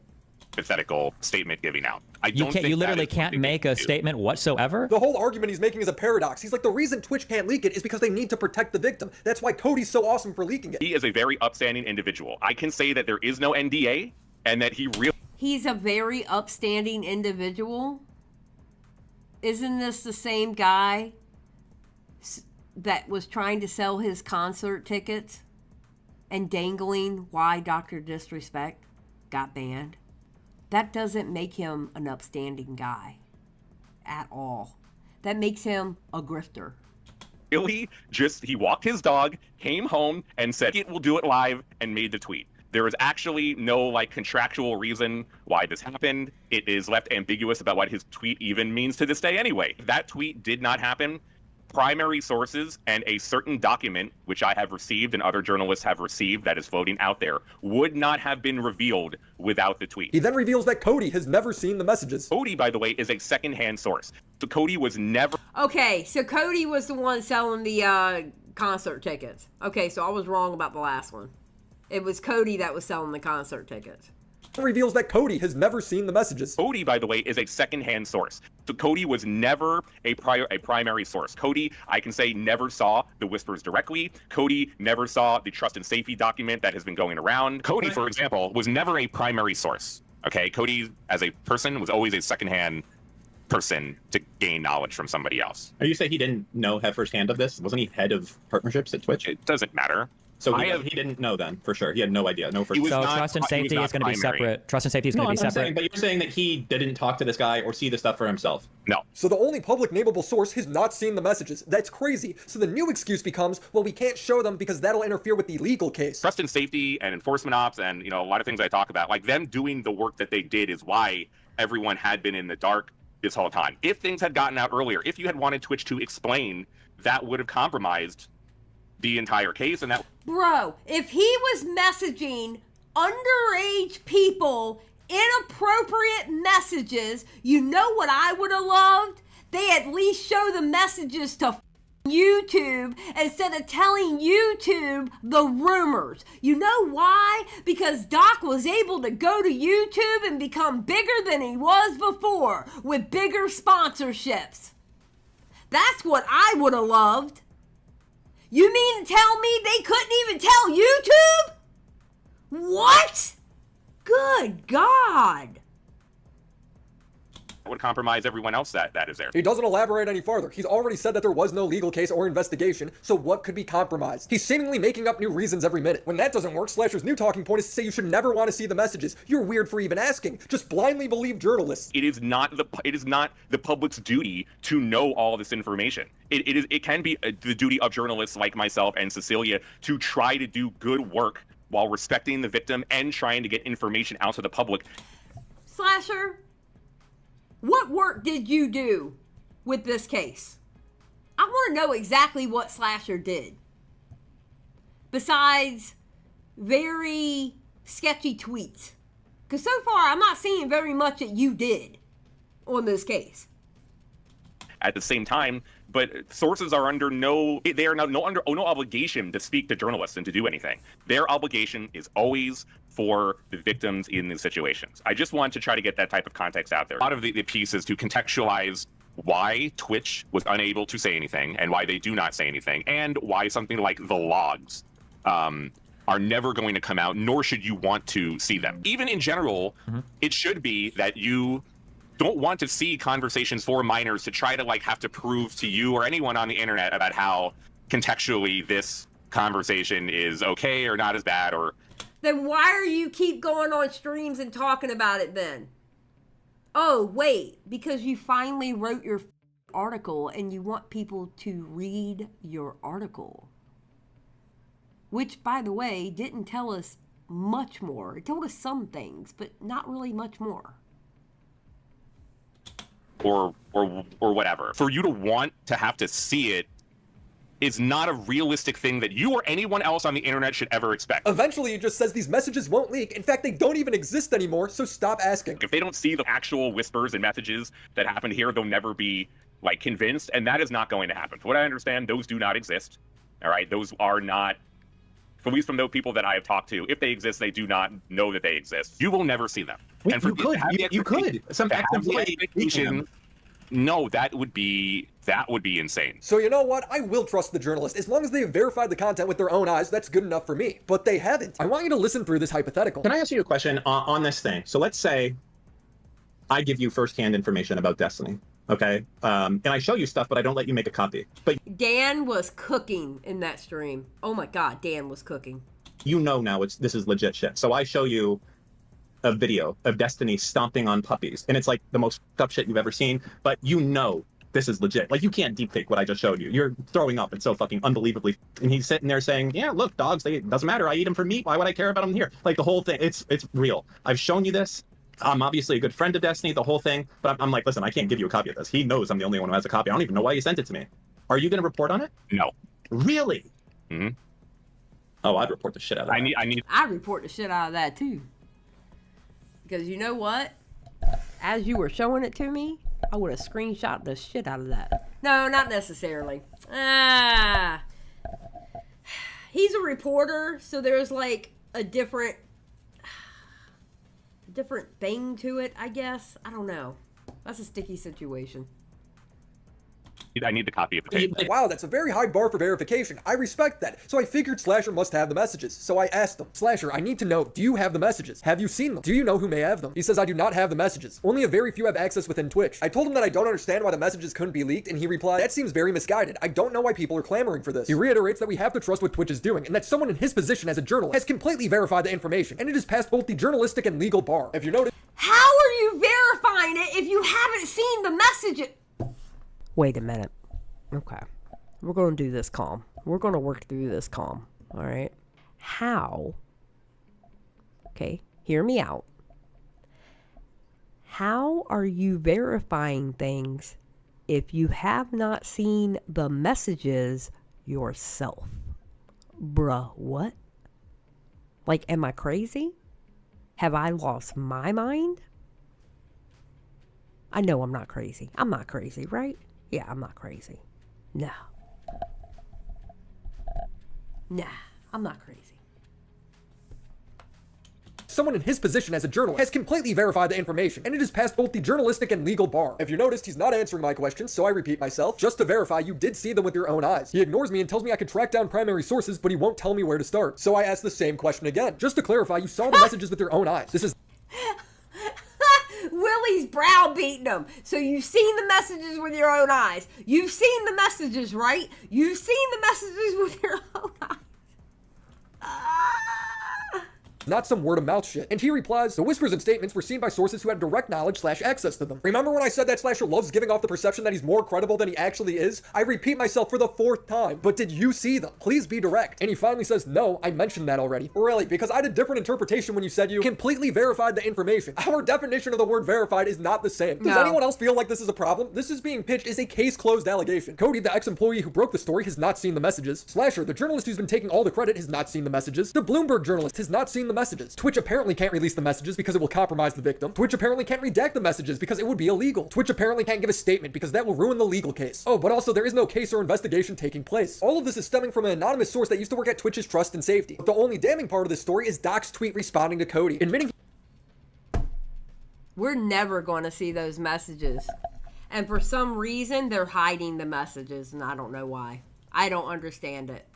H: Hypothetical statement giving out.
Q: You literally can't make a statement whatsoever.
D: The whole argument he's making is a paradox. He's like, the reason Twitch can't leak it is because they need to protect the victim. That's why Cody's so awesome for leaking it.
H: He is a very upstanding individual. I can say that there is no NDA and that
A: he's a very upstanding individual. Isn't this the same guy that was trying to sell his concert tickets and dangling why DrDisrespect got banned? That doesn't make him an upstanding guy at all. That makes him a grifter.
H: He walked his dog, came home, and said, "It will do it live," and made the tweet. There was actually no like contractual reason why this happened. It is left ambiguous about what his tweet even means to this day anyway. That tweet did not happen. Primary sources and a certain document, which I have received and other journalists have received that is floating out there, would not have been revealed without the tweet.
D: He then reveals that Cody has never seen the messages.
H: Cody, by the way, is a secondhand source. So Cody was never...
A: Okay, so Cody was the one selling the concert tickets. Okay, so I was wrong about the last one. It was Cody that was selling the concert tickets.
D: Reveals that Cody has never seen the messages.
H: Cody, by the way, is a secondhand source. So Cody was never a primary source. Cody, I can say, never saw the whispers directly. Cody never saw the trust and safety document that has been going around. Cody, for example, was never a primary source. Okay, Cody, as a person, was always a secondhand person to gain knowledge from somebody else.
R: Are you saying he didn't have firsthand of this? Wasn't he head of partnerships at Twitch?
H: It doesn't matter.
R: So he didn't know then, for sure. He had no idea. No first.
Q: So trust and safety is going to be separate. Trust and safety is going to be separate.
R: But you're saying that he didn't talk to this guy or see the stuff for himself.
H: No.
D: So the only public nameable source has not seen the messages. That's crazy. So the new excuse becomes, well, we can't show them because that'll interfere with the legal case.
H: Trust and safety and enforcement ops and a lot of things I talk about, like them doing the work that they did is why everyone had been in the dark this whole time. If things had gotten out earlier, if you had wanted Twitch to explain, that would have compromised the entire case, and that...
A: Bro, if he was messaging underage people inappropriate messages, you know what I would have loved? They at least show the messages to YouTube instead of telling YouTube the rumors. You know why? Because Doc was able to go to YouTube and become bigger than he was before with bigger sponsorships. That's what I would have loved. You mean to tell me they couldn't even tell YouTube? What? Good God.
H: Would compromise everyone else that is there.
D: He doesn't elaborate any farther. He's already said that there was no legal case or investigation, so what could be compromised? He's seemingly making up new reasons every minute. When that doesn't work, Slasher's new talking point is to say you should never want to see the messages. You're weird for even asking. Just blindly believe journalists.
H: It is not the public's duty to know all this information. It can be the duty of journalists like myself and Cecilia to try to do good work while respecting the victim and trying to get information out to the public.
A: Slasher, what work did you do with this case? I want to know exactly what Slasher did. Besides very sketchy tweets. Because so far, I'm not seeing very much that you did on this case.
H: At the same time, but sources are under no obligation to speak to journalists and to do anything. Their obligation is always for the victims in these situations. I just want to try to get that type of context out there. A lot of the piece is to contextualize why Twitch was unable to say anything and why they do not say anything, and why something like the logs are never going to come out, nor should you want to see them. Even in general, it should be that you don't want to see conversations for minors to try to have to prove to you or anyone on the internet about how contextually this conversation is okay or not as bad. Or
A: then why are you keep going on streams and talking about it then? Oh, wait, because you finally wrote your article and you want people to read your article. Which, by the way, didn't tell us much more. It told us some things, but not really much more.
H: Or whatever. For you to want to have to see it is not a realistic thing that you or anyone else on the internet should ever expect.
D: Eventually, he just says these messages won't leak. In fact, they don't even exist anymore, so stop asking.
H: If they don't see the actual whispers and messages that happened here, they'll never be convinced, and that is not going to happen. From what I understand, those do not exist. All right, those are not, at least from those people that I have talked to, if they exist, they do not know that they exist. You will never see them.
R: Wait, you could. Some expectation.
H: No, that would be insane.
D: So you know what? I will trust the journalist. As long as they have verified the content with their own eyes, that's good enough for me. But they haven't. I want you to listen through this hypothetical.
R: Can I ask you a question on this thing? So let's say I give you firsthand information about Destiny, okay? And I show you stuff, but I don't let you make a copy. But
A: Dan was cooking in that stream. Oh my God, Dan was cooking.
R: You know now this is legit shit. So I show you a video of Destiny stomping on puppies, and it's like the most fucked up shit you've ever seen, but you know this is legit. You can't deepfake what I just showed you. You're throwing up. It's so fucking unbelievably. And he's sitting there saying, yeah, look, dogs, doesn't matter. I eat them for meat. Why would I care about them here? The whole thing, it's real. I've shown you this. I'm obviously a good friend of Destiny, the whole thing, but I'm like, listen, I can't give you a copy of this. He knows I'm the only one who has a copy. I don't even know why he sent it to me. Are you going to report on it?
H: No.
R: Really?
H: Mm-hmm.
R: Oh, I'd report the shit out of that.
A: I'd report the shit out of that too. Because you know what? As you were showing it to me, I would have screenshot the shit out of that. No, not necessarily. He's a reporter, so there's a different thing to it, I guess. I don't know. That's a sticky situation.
H: I need the copy of the tape.
D: Wow, that's a very high bar for verification. I respect that. So I figured Slasher must have the messages. So I asked him, Slasher, I need to know, do you have the messages? Have you seen them? Do you know who may have them? He says, I do not have the messages. Only a very few have access within Twitch. I told him that I don't understand why the messages couldn't be leaked, and he replied, that seems very misguided. I don't know why people are clamoring for this. He reiterates that we have to trust what Twitch is doing, and that someone in his position as a journalist has completely verified the information, and it is past both the journalistic and legal bar. If you notice,
A: how are you verifying it if you haven't seen the messages? Wait a minute. Okay, we're going to do this calm. We're going to work through this calm, all right? How, okay, hear me out. How are you verifying things if you have not seen the messages yourself? Bruh, what? Am I crazy? Have I lost my mind? I know I'm not crazy. I'm not crazy, right? Yeah, I'm not crazy. No. Nah, I'm not crazy.
D: Someone in his position as a journalist has completely verified the information, and it has passed both the journalistic and legal bar. If you noticed, he's not answering my questions, so I repeat myself, just to verify you did see them with your own eyes. He ignores me and tells me I could track down primary sources, but he won't tell me where to start. So I ask the same question again. Just to clarify, you saw the messages with your own eyes. This is...
A: Willie's browbeating him. So you've seen the messages with your own eyes. You've seen the messages, right? You've seen the messages with your own eyes.
D: not some word-of-mouth shit. And he replies, the whispers and statements were seen by sources who had direct knowledge/access to them. Remember when I said that Slasher loves giving off the perception that he's more credible than he actually is? I repeat myself for the 4th time, but did you see them? Please be direct. And he finally says, no, I mentioned that already. Really, because I had a different interpretation when you said you completely verified the information. Our definition of the word verified is not the same. Does anyone else feel like this is a problem? This is being pitched as a case-closed allegation. Cody, the ex-employee who broke the story, has not seen the messages. Slasher, the journalist who's been taking all the credit, has not seen the messages. The Bloomberg journalist has not seen the messages. Twitch apparently can't release the messages because it will compromise the victim. Twitch apparently can't redact the messages because it would be illegal. Twitch apparently can't give a statement because that will ruin the legal case. Oh, but also there is no case or investigation taking place. All of this is stemming from an anonymous source that used to work at Twitch's Trust and Safety. But the only damning part of this story is Doc's tweet responding to Cody, admitting
A: we're never going to see those messages. And for some reason, they're hiding the messages, and I don't know why. I don't understand it.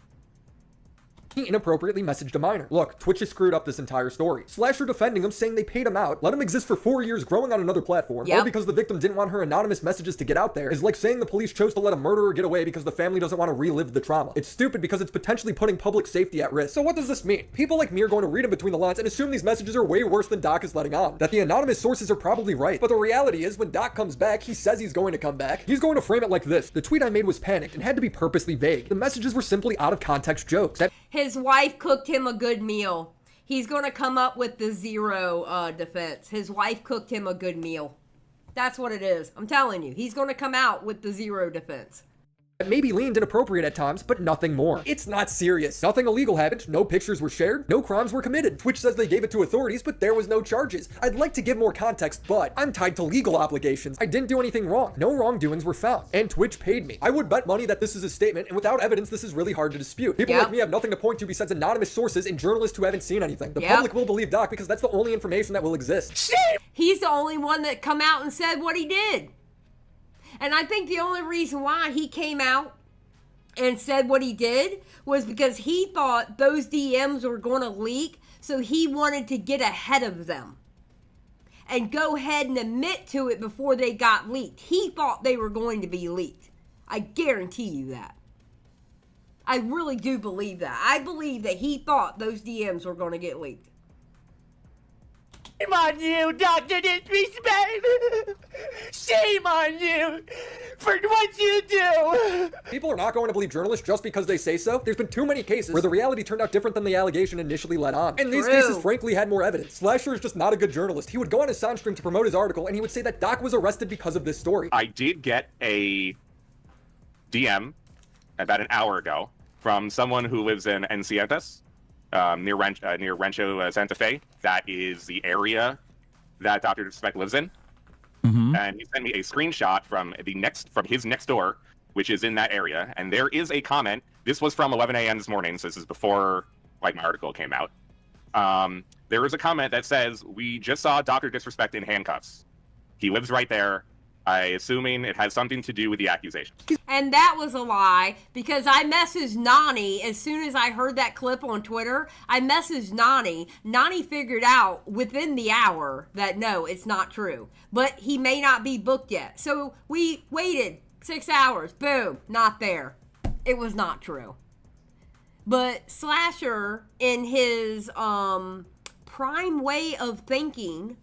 D: he inappropriately messaged a minor. Look, Twitch has screwed up this entire story. Slasher defending him, saying they paid him out, let him exist for 4 years growing on another platform, all because the victim didn't want her anonymous messages to get out there, is like saying the police chose to let a murderer get away because the family doesn't want to relive the trauma. It's stupid because it's potentially putting public safety at risk. So what does this mean? People like me are going to read in between the lines and assume these messages are way worse than Doc is letting on, that the anonymous sources are probably right. But the reality is, when Doc comes back, he says he's going to come back. He's going to frame it like this. The tweet I made was panicked and had to be purposely vague. The messages were simply out of context jokes.
A: His wife cooked him a good meal. He's going to come up with the zero defense. His wife cooked him a good meal. That's what it is. I'm telling you. He's going to come out with the zero defense.
D: It maybe leaned inappropriate at times, but nothing more. It's not serious. Nothing illegal happened, no pictures were shared, no crimes were committed. Twitch says they gave it to authorities, but there was no charges. I'd like to give more context, but I'm tied to legal obligations. I didn't do anything wrong. No wrongdoings were found, and Twitch paid me. I would bet money that this is a statement, and without evidence, this is really hard to dispute. People like me have nothing to point to besides anonymous sources and journalists who haven't seen anything. The public will believe Doc because that's the only information that will exist.
A: He's the only one that come out and said what he did. And I think the only reason why he came out and said what he did was because he thought those DMs were going to leak, so he wanted to get ahead of them and go ahead and admit to it before they got leaked. He thought they were going to be leaked. I guarantee you that. I really do believe that. I believe that he thought those DMs were going to get leaked.
S: Shame on you, Dr. Disrespect! Shame on you for what you do!
D: People are not going to believe journalists just because they say so. There's been too many cases where the reality turned out different than the allegation initially led on. And these cases frankly had more evidence. Slasher is just not a good journalist. He would go on his sound stream to promote his article and he would say that Doc was arrested because of this story.
H: I did get a DM about an hour ago from someone who lives in Encientas. Near Rancho Santa Fe. That is the area that Dr. Disrespect lives in. And he sent me a screenshot from his next door, which is in that area. And there is a comment. This was from 11 a.m. this morning, so this is before my article came out. There is a comment that says, "We just saw Dr. Disrespect in handcuffs. He lives right there." I assuming it has something to do with the accusations.
A: And that was a lie, because I messaged Nani as soon as I heard that clip on Twitter. I messaged Nani. Nani figured out within the hour that no, it's not true. But he may not be booked yet. So we waited 6 hours. Boom, not there. It was not true. But Slasher, in his prime way of thinking,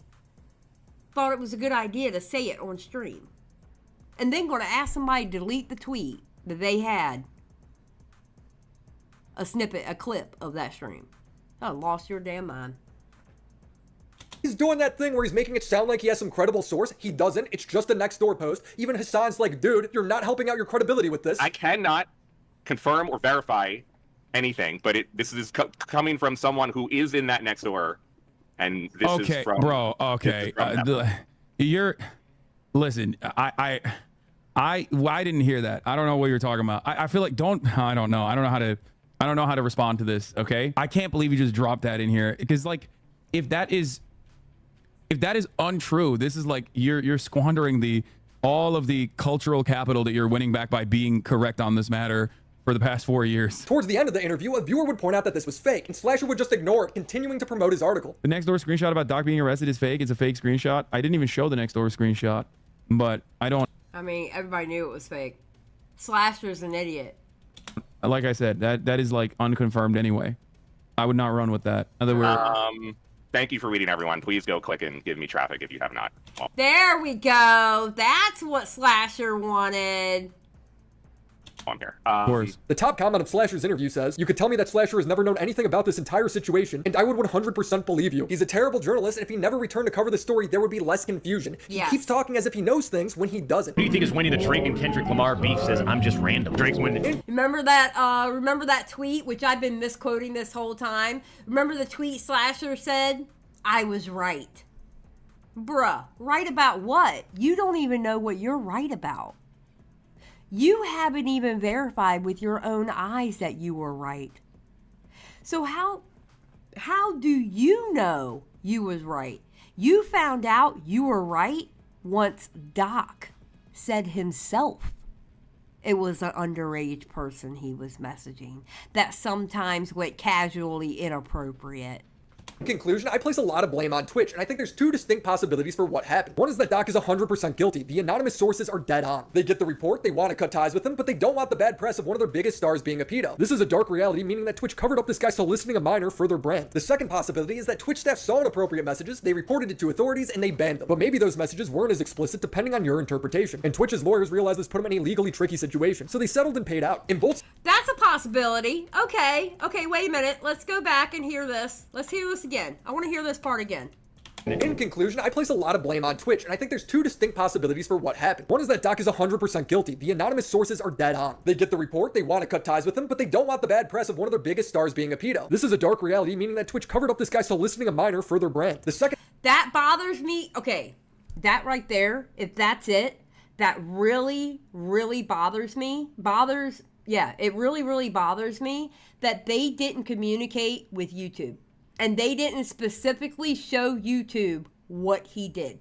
A: thought it was a good idea to say it on stream. And then going to ask somebody to delete the tweet that they had a snippet, a clip of that stream. I lost your damn mind.
D: He's doing that thing where he's making it sound like he has some credible source. He doesn't. It's just a next door post. Even Hassan's like, dude, you're not helping out your credibility with this.
H: I cannot confirm or verify anything, but this is coming from someone who is in that next door And this
B: okay,
H: is from
B: bro. Okay, listen. I didn't hear that. I don't know what you're talking about. I feel like I don't know. I don't know how to respond to this. Okay, I can't believe you just dropped that in here because like if that is untrue, this is like you're squandering all of the cultural capital that you're winning back by being correct on this matter for the past 4 years.
D: Towards the end of the interview, a viewer would point out that this was fake, and Slasher would just ignore it, continuing to promote his article.
B: The Nextdoor screenshot about Doc being arrested is fake. It's a fake screenshot. I didn't even show the Nextdoor screenshot, but I don't.
A: I mean, everybody knew it was fake. Slasher's an idiot.
B: Like I said, that is like unconfirmed anyway. I would not run with that.
H: Thank you for reading, everyone. Please go click and give me traffic if you have not.
A: There we go. That's what Slasher wanted.
H: On here.
B: Of course.
D: The top comment of Slasher's interview says, "You could tell me that Slasher has never known anything about this entire situation, and I would 100% believe you. He's a terrible journalist, and if he never returned to cover the story, there would be less confusion. He keeps talking as if he knows things when he doesn't."
K: Who do you think is winning the Drake and Kendrick Lamar beef? Says, I'm just random. Drake's winning.
A: Remember that tweet, which I've been misquoting this whole time? Remember the tweet Slasher said? I was right. Bruh, right about what? You don't even know what you're right about. You haven't even verified with your own eyes that you were right. So how do you know you was right? You found out you were right once Doc said himself it was an underage person he was messaging that sometimes went casually inappropriate.
D: In conclusion, I place a lot of blame on Twitch, and I think there's two distinct possibilities for what happened. One is that Doc is 100% guilty. The anonymous sources are dead on. They get the report, they want to cut ties with him, but they don't want the bad press of one of their biggest stars being a pedo. This is a dark reality, meaning that Twitch covered up this guy soliciting a minor for their brand. The second possibility is that Twitch staff saw inappropriate messages, they reported it to authorities, and they banned them. But maybe those messages weren't as explicit depending on your interpretation. And Twitch's lawyers realized this put him in a legally tricky situation, so they settled and paid out. In both...
A: That's a possibility. Okay, wait a minute. Let's go back and hear this. Let's hear this again. I want to hear this part again.
D: In conclusion, I place a lot of blame on Twitch, and I think there's two distinct possibilities for what happened. One is that Doc is 100% guilty. The anonymous sources are dead on. They get the report, they want to cut ties with him, but they don't want the bad press of one of their biggest stars being a pedo. This is a dark reality, meaning that Twitch covered up this guy soliciting a minor for their brand. The second...
A: That bothers me. Okay, that right there, if that's it, that really, really bothers me. Yeah, it really, really bothers me that they didn't communicate with YouTube. And they didn't specifically show YouTube what he did.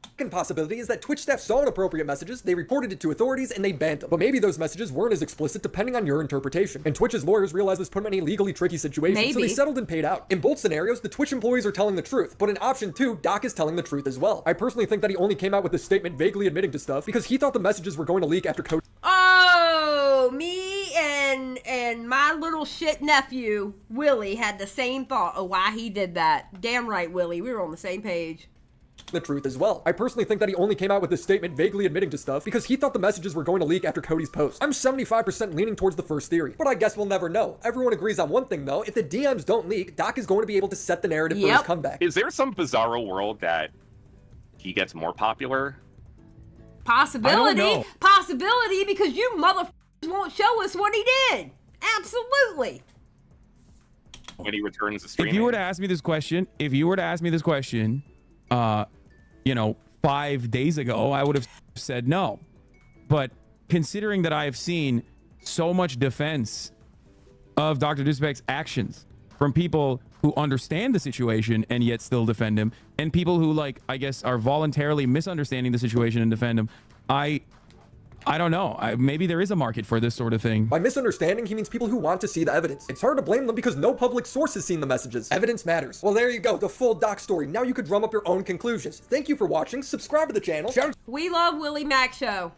D: Second possibility is that Twitch staff saw inappropriate messages, they reported it to authorities, and they banned them. But maybe those messages weren't as explicit depending on your interpretation. And Twitch's lawyers realized this put him in a legally tricky situation, so they settled and paid out. In both scenarios, the Twitch employees are telling the truth, but in option 2, Doc is telling the truth as well. I personally think that he only came out with this statement vaguely admitting to stuff because he thought the messages were going to leak after Cody...
A: Oh, me and my little shit nephew, Willie, had the same thought of why he did that. Damn right, Willie. We were on the same page.
D: The truth as well. I personally think that he only came out with this statement vaguely admitting to stuff because he thought the messages were going to leak after Cody's post. I'm 75% leaning towards the first theory, but I guess we'll never know. Everyone agrees on one thing though, if the DMs don't leak, Doc is going to be able to set the narrative for his comeback.
H: Is there some bizarro world that he gets more popular?
A: Possibility. Possibility, because you motherfuckers won't show us what he did. Absolutely.
H: When he returns to streaming.
B: If you were to ask me this question, 5 days ago, I would have said no. But considering that I have seen so much defense of Dr. Disrespect's actions from people who understand the situation and yet still defend him, and people who, like, I guess are voluntarily misunderstanding the situation and defend him, I don't know. Maybe there is a market for this sort of thing.
D: By misunderstanding, he means people who want to see the evidence. It's hard to blame them because no public source has seen the messages. Evidence matters. Well, there you go, the full Doc story. Now you could drum up your own conclusions. Thank you for watching. Subscribe to the channel.
A: We love Willie Mac Show.